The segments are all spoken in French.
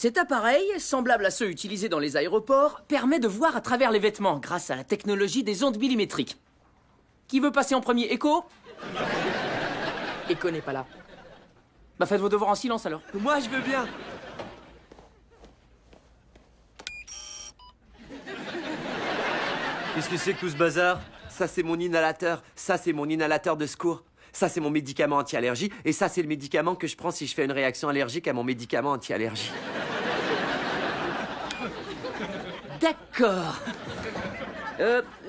Cet appareil, semblable à ceux utilisés dans les aéroports, permet de voir à travers les vêtements grâce à la technologie des ondes millimétriques. Qui veut passer en premier? Echo? Echo n'est pas là. Bah faites vos devoirs en silence alors. Moi, je veux bien. Qu'est-ce que c'est que tout ce bazar? Ça, c'est mon inhalateur. Ça, c'est mon inhalateur de secours. Ça, c'est mon médicament anti-allergie. Et ça, c'est le médicament que je prends si je fais une réaction allergique à mon médicament anti-allergie. D'accord.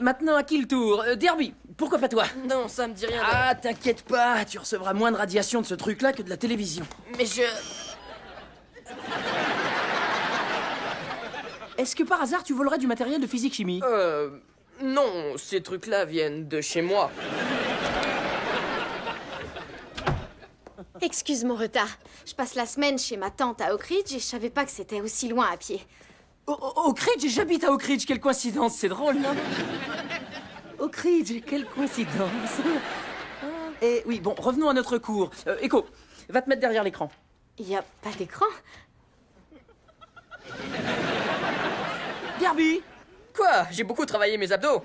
Maintenant, à qui le tour? Derby, pourquoi pas toi? Non, ça me dit rien. Ah, t'inquiète pas, tu recevras moins de radiation de ce truc-là que de la télévision. Mais je... Est-ce que par hasard, tu volerais du matériel de physique-chimie? Non, ces trucs-là viennent de chez moi. Excuse mon retard. Je passe la semaine chez ma tante à Oak Ridge et je savais pas que c'était aussi loin à pied. Oak Ridge, j'habite à Oak Ridge, quelle coïncidence, c'est drôle, non? Oak Ridge, quelle coïncidence. Et oui, bon, revenons à notre cours. Echo, va te mettre derrière l'écran. Y a pas d'écran? Derby! Quoi? J'ai beaucoup travaillé mes abdos.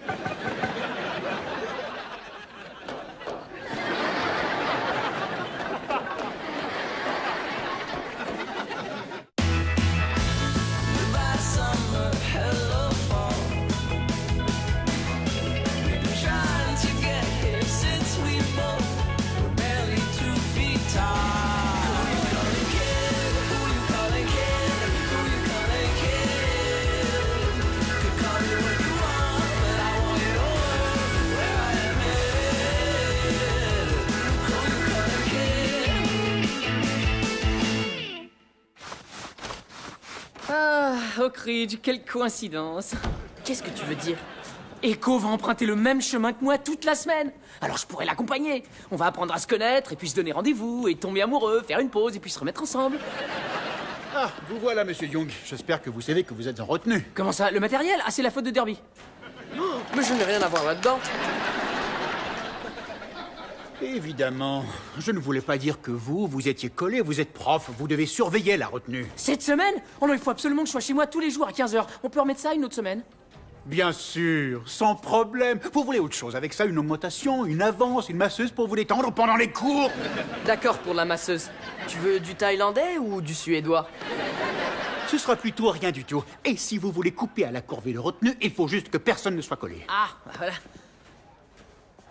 Ah, Oak Ridge, quelle coïncidence. Qu'est-ce que tu veux dire? Echo va emprunter le même chemin que moi toute la semaine. Alors je pourrais l'accompagner. On va apprendre à se connaître et puis se donner rendez-vous et tomber amoureux, faire une pause et puis se remettre ensemble. Ah, vous voilà, monsieur Young. J'espère que vous savez que vous êtes en retenue. Comment ça? Le matériel? Ah, c'est la faute de Derby. Mais je n'ai rien à voir là-dedans. Évidemment. Je ne voulais pas dire que vous étiez collé, vous êtes prof, vous devez surveiller la retenue. Cette semaine? Oh non, il faut absolument que je sois chez moi tous les jours à 15h. On peut remettre ça une autre semaine? Bien sûr, sans problème. Vous voulez autre chose avec ça? Une augmentation, une avance, une masseuse pour vous détendre pendant les cours? D'accord pour la masseuse. Tu veux du thaïlandais ou du suédois? Ce sera plutôt rien du tout. Et si vous voulez couper à la corvée de retenue, il faut juste que personne ne soit collé. Ah, bah voilà.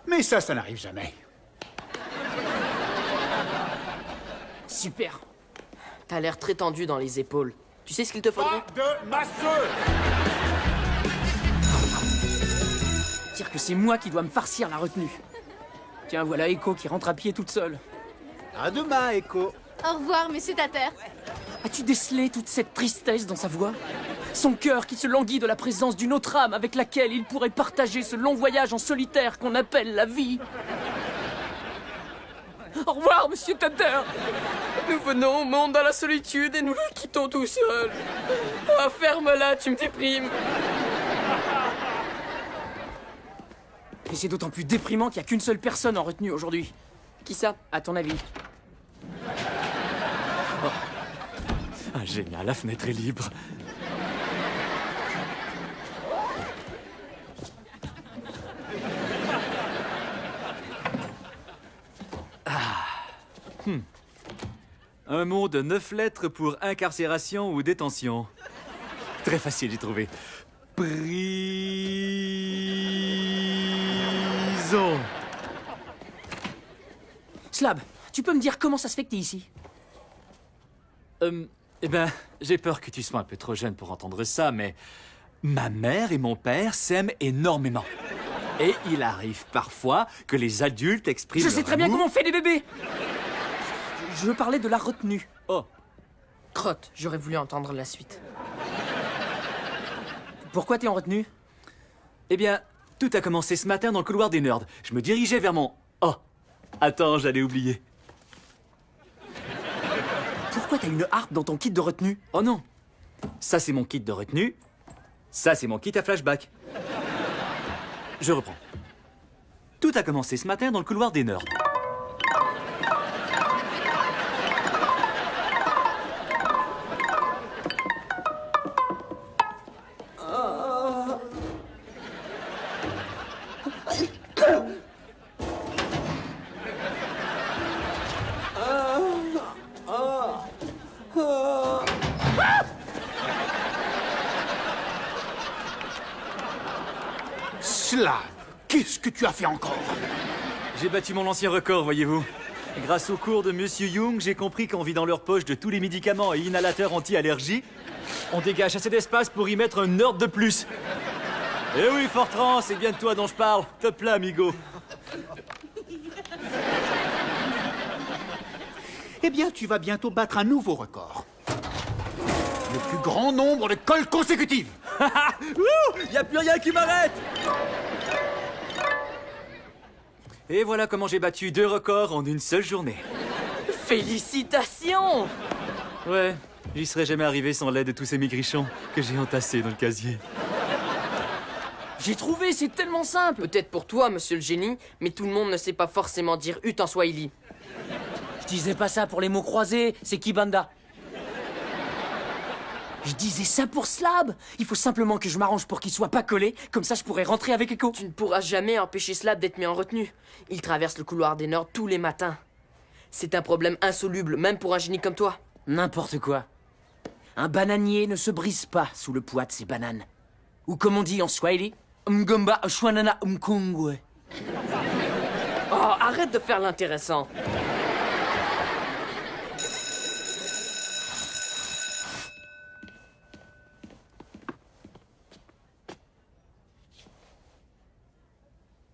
Mais ça n'arrive jamais. Super. T'as l'air très tendu dans les épaules. Tu sais ce qu'il te faudrait? de masseuse! Dire que c'est moi qui dois me farcir la retenue. Tiens, voilà Echo qui rentre à pied toute seule. À demain, Echo. Au revoir, monsieur Tater. As-tu décelé toute cette tristesse dans sa voix? Son cœur qui se languit de la présence d'une autre âme avec laquelle il pourrait partager ce long voyage en solitaire qu'on appelle la vie. Au revoir, monsieur Tater. Nous venons au monde dans la solitude et nous le quittons tout seul. Oh, ferme-la, tu me déprimes. Et c'est d'autant plus déprimant qu'il n'y a qu'une seule personne en retenue aujourd'hui. Qui ça? À ton avis? Ah, génial, la fenêtre est libre. Un mot de 9 lettres pour incarcération ou détention. Très facile, j'ai trouvé. Prison. Slab, tu peux me dire comment ça se fait que t'es ici? Eh ben, j'ai peur que tu sois un peu trop jeune pour entendre ça, mais ma mère et mon père s'aiment énormément. Et il arrive parfois que les adultes expriment Je sais leur très bien amour. comment on fait des bébés. Je veux parler de la retenue. Oh, Crotte, j'aurais voulu entendre la suite. Pourquoi t'es en retenue? eh bien, tout a commencé ce matin dans le couloir des nerds. Je me dirigeais vers mon... Oh, attends, j'allais oublier. Pourquoi t'as une harpe dans ton kit de retenue? Oh non, ça c'est mon kit de retenue, ça c'est mon kit à flashback. Je reprends. Tout a commencé ce matin dans le couloir des nerds. Slab, qu'est-ce que tu as fait encore? J'ai battu mon ancien record, voyez-vous. Grâce au cours de Monsieur Young, j'ai compris qu'en vidant leur poche de tous les médicaments et inhalateurs anti-allergie, on dégage assez d'espace pour y mettre un nerd de plus. Eh oui, Fortran, c'est bien de toi dont je parle. Top là, amigo. Eh bien, tu vas bientôt battre un nouveau record. Le plus grand nombre de colles consécutives. Y a plus rien qui m'arrête. Et voilà comment j'ai battu 2 records en une seule journée. Félicitations! Ouais, j'y serais jamais arrivé sans l'aide de tous ces maigrichons que j'ai entassés dans le casier. J'ai trouvé, c'est tellement simple. Peut-être pour toi, monsieur le génie, mais tout le monde ne sait pas forcément dire ut en swahili. Je disais pas ça pour les mots croisés, c'est Kibanda. Je disais ça pour Slab. Il faut simplement que je m'arrange pour qu'il soit pas collé, comme ça je pourrais rentrer avec Echo. Tu ne pourras jamais empêcher Slab d'être mis en retenue. Il traverse le couloir des Nerds tous les matins. C'est un problème insoluble, même pour un génie comme toi. N'importe quoi. Un bananier ne se brise pas sous le poids de ses bananes. Ou comme on dit en Swahili, Mgomba shwanana mkongwe. Oh, arrête de faire l'intéressant.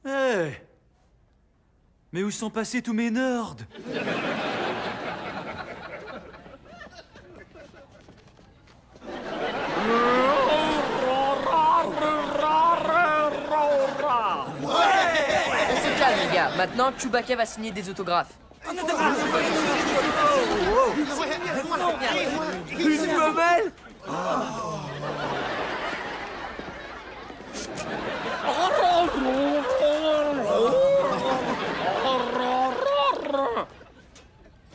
Hé! Mais où sont passés tous mes nerds? On se calme, les gars. Maintenant, Chewbacca va signer des autographes. Une femelle?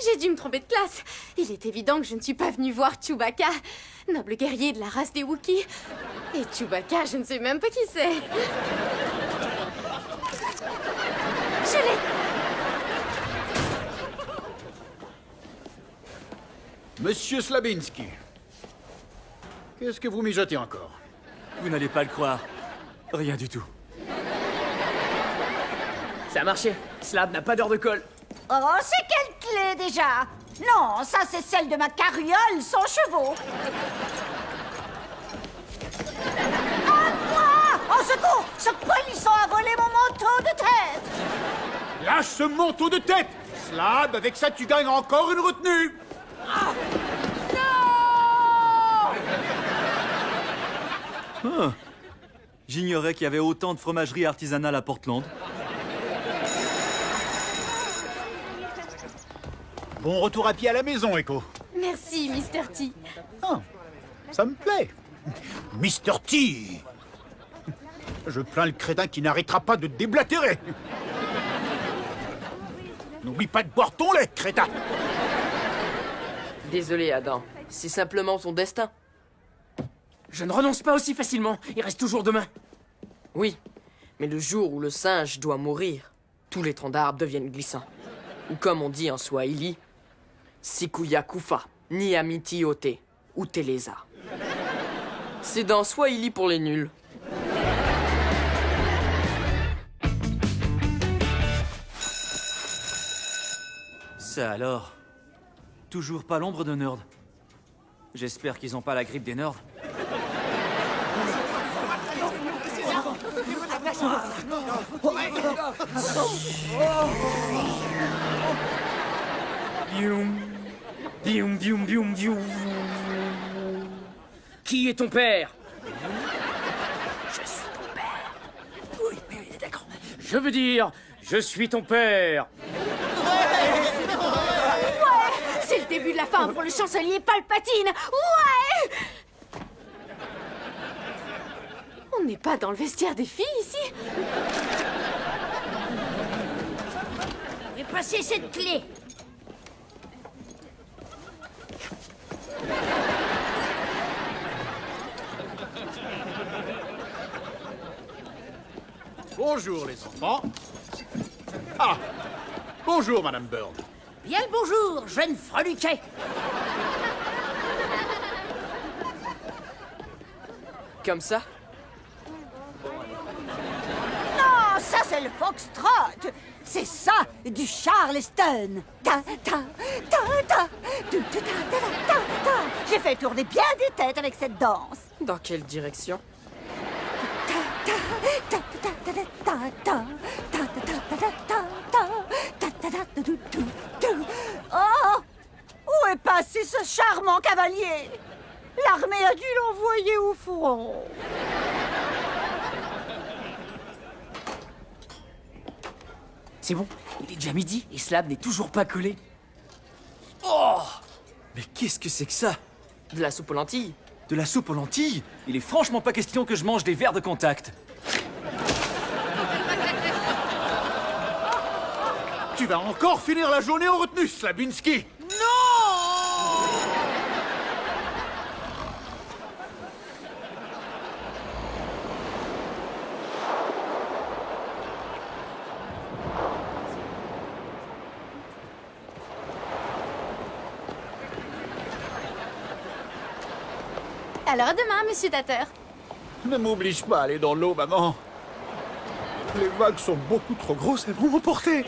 J'ai dû me tromper de classe. Il est évident que je ne suis pas venue voir Chewbacca, noble guerrier de la race des Wookiees. Et Chewbacca, je ne sais même pas qui c'est. Je l'ai. Monsieur Slabinski, qu'est-ce que vous mijotez encore? Vous n'allez pas le croire. Rien du tout. Ça a marché. Slab n'a pas d'heure de colle. Oh, c'est quelle clé déjà? Non, ça c'est celle de ma carriole sans chevaux. À moi! Au secours! Ce polisson a volé mon manteau de tête! Lâche ce manteau de tête! Slab, avec ça tu gagnes encore une retenue! Ah. J'ignorais qu'il y avait autant de fromageries artisanales à Portland. Bon retour à pied à la maison, Echo. Merci, Mr. T. Ah, ça me plaît. Mr. T. Je plains le crétin qui n'arrêtera pas de déblatérer. N'oublie pas de boire ton lait, crétin. Désolé, Adam. C'est simplement son destin. Je ne renonce pas aussi facilement. Il reste toujours demain. Oui, mais le jour où le singe doit mourir, tous les troncs d'arbres deviennent glissants. Ou comme on dit en Swahili, Sikuya Kufa, ni Amiti Ote, ou Teleza. C'est dans Swahili pour les nuls. Ça alors? Toujours pas l'ombre de nerd. J'espère qu'ils ont pas la grippe des nerds. Bioum. Bioum, bioum, bioum, bioum. Qui est ton père? Je suis ton père. Oui, d'accord. Je veux dire, je suis ton père. C'est le début de la fin pour le chancelier Palpatine. Ouais! On n'est pas dans le vestiaire des filles ici. Je vais passer cette clé. Bonjour, les enfants. Ah, bonjour, Madame Bird. Bien le bonjour, jeune freluquet. Comme ça? c'est le foxtrot. C'est ça, du Charleston. Ta, ta, ta, ta, tu, ta, ta, ta, ta, ta. J'ai fait tourner bien des têtes avec cette danse. Dans quelle direction? Ta, ta, ta, ta, ta, ta, ta, ta, ta, ta, ta, ta, ta, ta, ta, ta, tu, tu, tu. Oh! Où est passé ce charmant cavalier? L'armée a dû l'envoyer au front. C'est bon, il est déjà midi et Slab n'est toujours pas collé. Oh! Mais qu'est-ce que c'est que ça? De la soupe aux lentilles? De la soupe aux lentilles? Il est franchement pas question que je mange des verres de contact. Tu vas encore finir la journée en retenue, Slabinski. Alors à demain, monsieur Tatter. Ne m'oblige pas à aller dans l'eau, maman. Les vagues sont beaucoup trop grosses, elles vont m'emporter.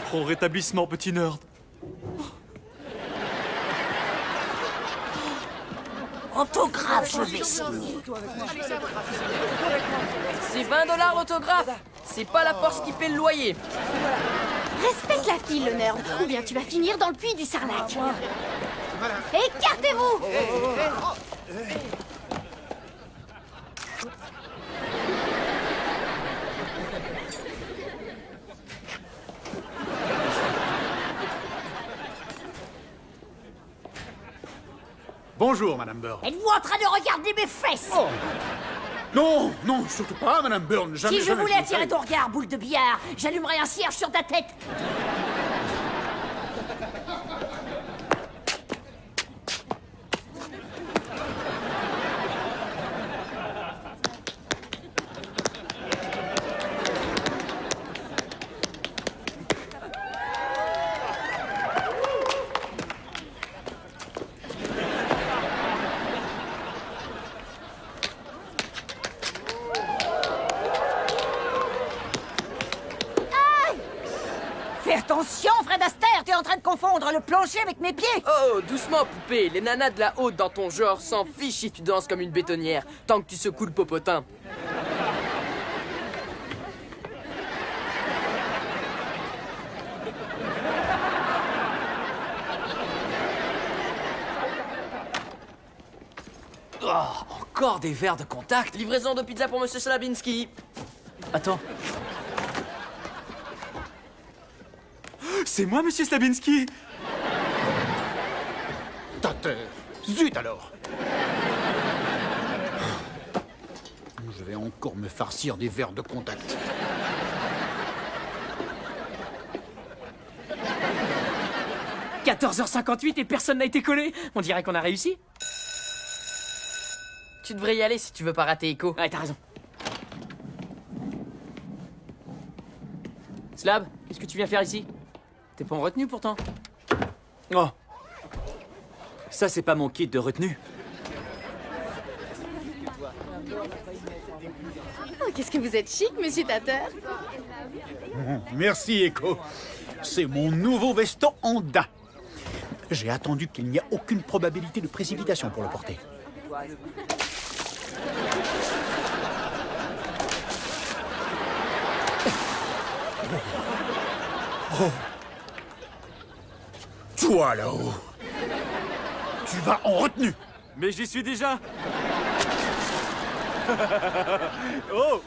Prends rétablissement, petit nerd. Autographe, je vais signer. C'est 20 $ l'autographe. C'est pas la force qui paie le loyer. Respecte la fille, le nerd, ou bien tu vas finir dans le puits du Sarlac. Écartez-vous! Bonjour, Madame Burn. Êtes-vous en train de regarder mes fesses? Oh. Non, non, surtout pas, Madame Burn. Jamais, Si je jamais voulais le attirer ferais. ton regard, boule de billard, j'allumerais un cierge sur ta tête. Fais attention, Fred Astaire, t'es en train de confondre le plancher avec mes pieds. Oh, doucement, poupée. Les nanas de la haute dans ton genre s'en fichent si tu danses comme une bétonnière, tant que tu secoues le popotin. Oh, encore des verres de contact? Livraison de pizza pour Monsieur Slabinski. Attends. C'est moi, Monsieur Slabinski? Tater. Zut alors. Je vais encore me farcir des verres de contact. « 14h58 et personne n'a été collé. On dirait qu'on a réussi. Tu devrais y aller si tu veux pas rater Echo. Ouais, t'as raison. Slab, qu'est-ce que tu viens faire ici? T'es pas en retenue pourtant. Oh. Ça, c'est pas mon kit de retenue. Oh, qu'est-ce que vous êtes chic, monsieur Tatter. Merci, Echo. C'est mon nouveau veston en daim. J'ai attendu qu'il n'y a aucune probabilité de précipitation pour le porter. Oh. Toi là-haut, tu vas en retenue. Mais j'y suis déjà. Oh.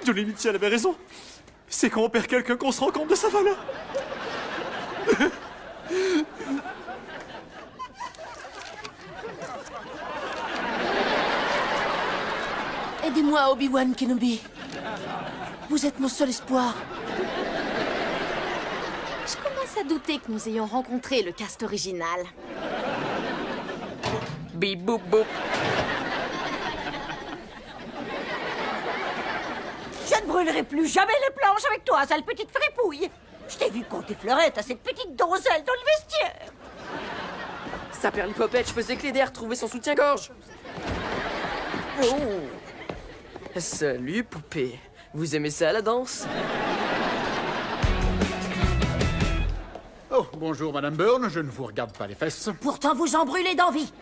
Johnny Mitchell avait raison. C'est quand on perd quelqu'un qu'on se rend compte de sa valeur. Aidez-moi, Obi-Wan Kenobi. Vous êtes mon seul espoir. Je commence à douter que nous ayons rencontré le cast original. Bip boop boop. Je ne brûlerai plus jamais les planches avec toi, sale petite fripouille. Je t'ai vu compter fleurette à cette petite donzelle dans le vestiaire. Saperlipopette, je faisais que l'aider à retrouver son soutien-gorge. Oh. Salut, poupée. Vous aimez ça, la danse? Oh, bonjour, Madame Byrne, je ne vous regarde pas les fesses. Pourtant, vous en brûlez d'envie.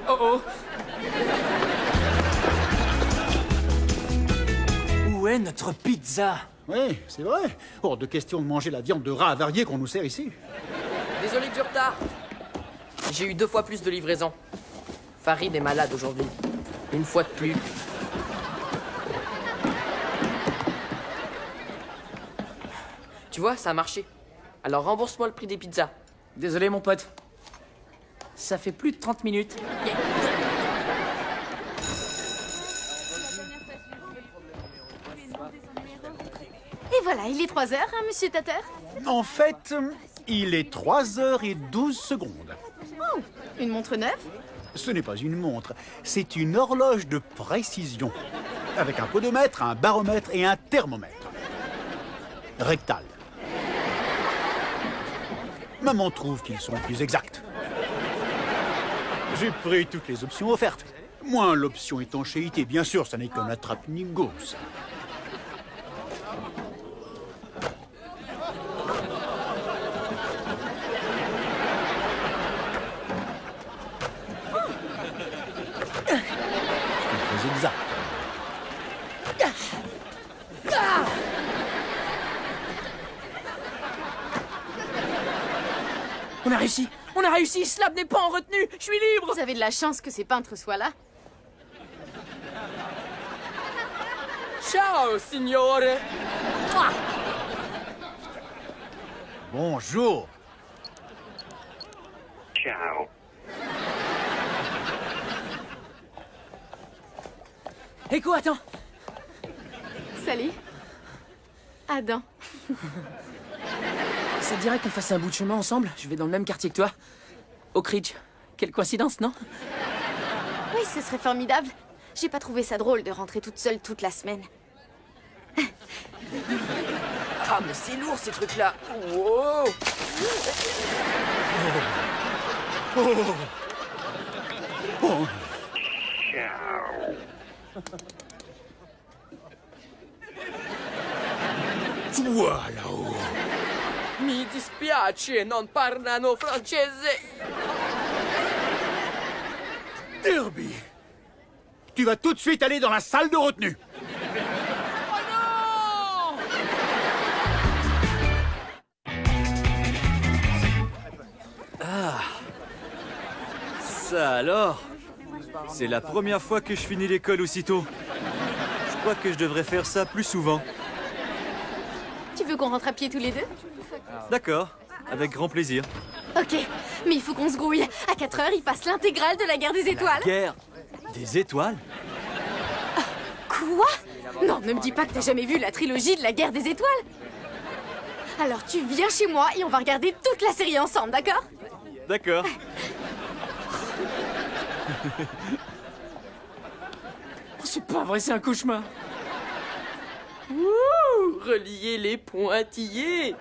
Oh oh. Où est notre pizza? Oui, c'est vrai. Hors de question de manger la viande de rat avariée qu'on nous sert ici. Désolé du retard. J'ai eu 2 fois plus de livraisons. Farid est malade aujourd'hui. Une fois de plus. Tu vois, ça a marché. Alors rembourse-moi le prix des pizzas. Désolé, mon pote. Ça fait plus de 30 minutes. Et voilà, il est 3 heures, hein, monsieur Tater? En fait, il est 3h12. Oh, une montre neuve? Ce n'est pas une montre, c'est une horloge de précision. Avec un podomètre, un baromètre et un thermomètre. Rectal. Maman trouve qu'ils sont plus exacts. J'ai pris toutes les options offertes. Moins l'option étanchéité, bien sûr, ça n'est qu'un attrape-nigo, ça. C'est très exact. On a réussi. On a réussi. Slab n'est pas en retenue. Je suis libre. Vous avez de la chance que ces peintres soient là. Ciao, signore. Mouah. Bonjour. Ciao. Echo, attends. Salut. Adam. Ça te dirait qu'on fasse un bout de chemin ensemble? Je vais dans le même quartier que toi. Oak Ridge. Quelle coïncidence, non? Oui, ce serait formidable. J'ai pas trouvé ça drôle de rentrer toute seule toute la semaine. Ah, mais c'est lourd ces trucs-là. Wow. Ciao. Toi là-haut. Mi dispiace, non parlano francese. Derby, tu vas tout de suite aller dans la salle de retenue. Ça alors? C'est la première fois que je finis l'école aussitôt. Je crois que je devrais faire ça plus souvent. Tu veux qu'on rentre à pied tous les deux? D'accord, avec grand plaisir. Ok, mais il faut qu'on se grouille. À 4 heures, il passe l'intégrale de la guerre des étoiles. Guerre des étoiles? Quoi? Non, ne me dis pas que t'as jamais vu la trilogie de la guerre des étoiles. Alors tu viens chez moi et on va regarder toute la série ensemble, d'accord? D'accord. Oh, c'est pas vrai, c'est un cauchemar. Ouh, relier les pointillés.